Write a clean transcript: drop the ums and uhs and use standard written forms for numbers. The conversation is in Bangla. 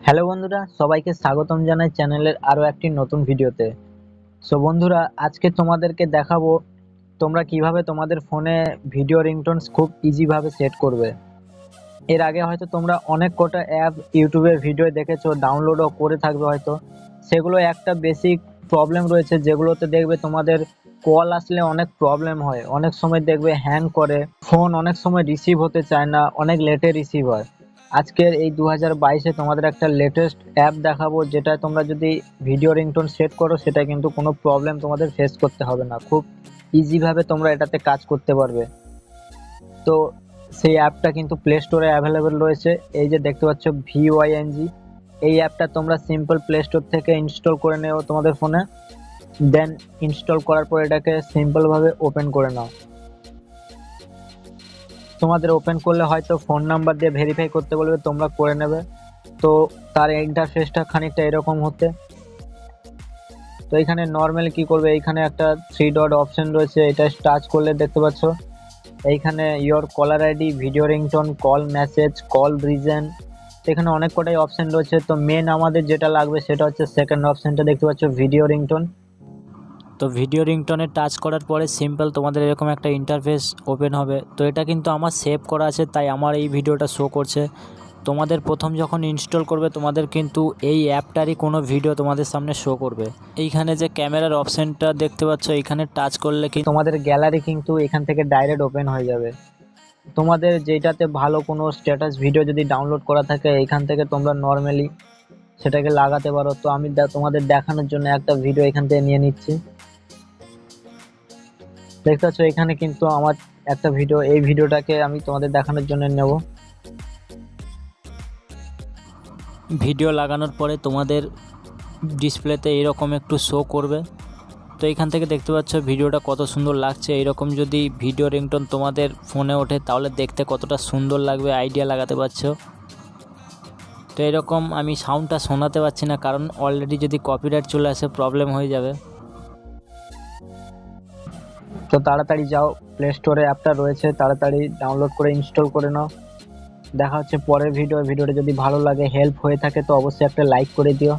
হ্যালো বন্ধুরা, সবাইকে স্বাগতম জানাই চ্যানেলের আরো একটি নতুন ভিডিওতে। সো বন্ধুরা, আজকে তোমাদেরকে দেখাবো তোমরা কিভাবে তোমাদের ফোনে ভিডিও রিংটোনস খুব ইজি ভাবে সেট করবে। এর আগে হয়তো তোমরা অনেক কটা অ্যাপ ইউটিউবের ভিডিও দেখেছো, ডাউনলোডও করে থাকবে হয়তো। সেগুলো একটা বেসিক প্রবলেম রয়েছে, যেগুলোতে দেখবে তোমাদের কল আসলে অনেক প্রবলেম হয়, অনেক সময় দেখবে হ্যাং করে, ফোন অনেক সময় রিসিভ হতে চায় না, অনেক লেটে রিসিভ হয়। আজকের এই 2022-এ তোমাদের একটা লেটেস্ট অ্যাপ দেখাবো, যেটা তোমরা যদি ভিডিও রিংটোন সেট করো সেটা কিন্তু কোনো প্রবলেম তোমাদের ফেস করতে হবে না, খুব ইজিভাবে তোমরা এটাতে কাজ করতে পারবে। তো সেই অ্যাপটা কিন্তু প্লে স্টোরে অ্যাভেলেবেল রয়েছে। এই যে দেখতে পাচ্ছ VYNG, এই অ্যাপটা তোমরা সিম্পল প্লে স্টোর থেকে ইনস্টল করে নেও তোমাদের ফোনে। দেন ইনস্টল করার পর এটাকে সিম্পলভাবে ওপেন করে নাও। তোমাদের ওপেন করলে হয়তো ফোন নাম্বার দিয়ে ভেরিফাই করতে বলবে, তোমরা করে নেবে। তো তার ইন্টারফেসটা খানিকটা এরকম হতে। তো এখানে নর্মালি কি করবে, এইখানে একটা 3 ডট অপশন রয়েছে, এটা টাচ করলে দেখতে পাচ্ছ এইখানে your caller ID, video ringtone, call message, call reason, এখানে অনেক কটাই অপশন রয়েছে। তো মেন আমাদের যেটা লাগবে সেটা হচ্ছে সেকেন্ড অপশনটা, দেখতে পাচ্ছ ভিডিও রিংটোন। তো ভিডিও রিংটোনে টাচ করার পরে সিম্পল তোমাদের এরকম একটা ইন্টারফেস ওপেন হবে। তো এটা কিন্তু আমার সেভ করা আছে, তাই আমার এই ভিডিওটা শো করছে। তোমাদের প্রথম যখন ইনস্টল করবে তোমাদের কিন্তু এই অ্যাপটারই কোনো ভিডিও তোমাদের সামনে শো করবে। এইখানে যে ক্যামেরার অপশনটা দেখতে পাচ্ছ, এইখানে টাচ করলে কি তোমাদের গ্যালারি কিন্তু এখান থেকে ডাইরেক্ট ওপেন হয়ে যাবে। তোমাদের যেটাতে ভালো কোনো স্ট্যাটাস ভিডিও যদি ডাউনলোড করা থাকে, এখান থেকে তোমরা নর্মালি সেটাকে লাগাতে পারো। তো আমি তোমাদের দেখানোর জন্য একটা ভিডিও এখান থেকে নিয়ে নিচ্ছি। দেখতে পাচ্ছ এখানে কিন্তু আমার একটা ভিডিও, এই ভিডিওটাকে আমি তোমাদের দেখানোর জন্য নেব। ভিডিও লাগানোর পরে তোমাদের ডিসপ্লেতে এরকম একটু শো করবে। তো এখান থেকে দেখতে পাচ্ছ ভিডিওটা কত সুন্দর লাগছে। এরকম যদি ভিডিও রিংটোন তোমাদের ফোনে ওঠে তাহলে দেখতে কতটা সুন্দর লাগবে আইডিয়া লাগাতে পারছো। তো এরকম আমি সাউন্ডটা শোনাতে পারছি না, কারণ অলরেডি যদি কপিরাইট চলে আসে প্রবলেম হয়ে যাবে। তো তাড়াতাড়ি যাও, প্লে স্টোরে অ্যাপটা রয়েছে, তাড়াতাড়ি ডাউনলোড করে ইনস্টল করে নাও। দেখা হচ্ছে পরের ভিডিওটা যদি ভালো লাগে, হেল্প হয়ে থাকে তো অবশ্যই একটা লাইক করে দিও।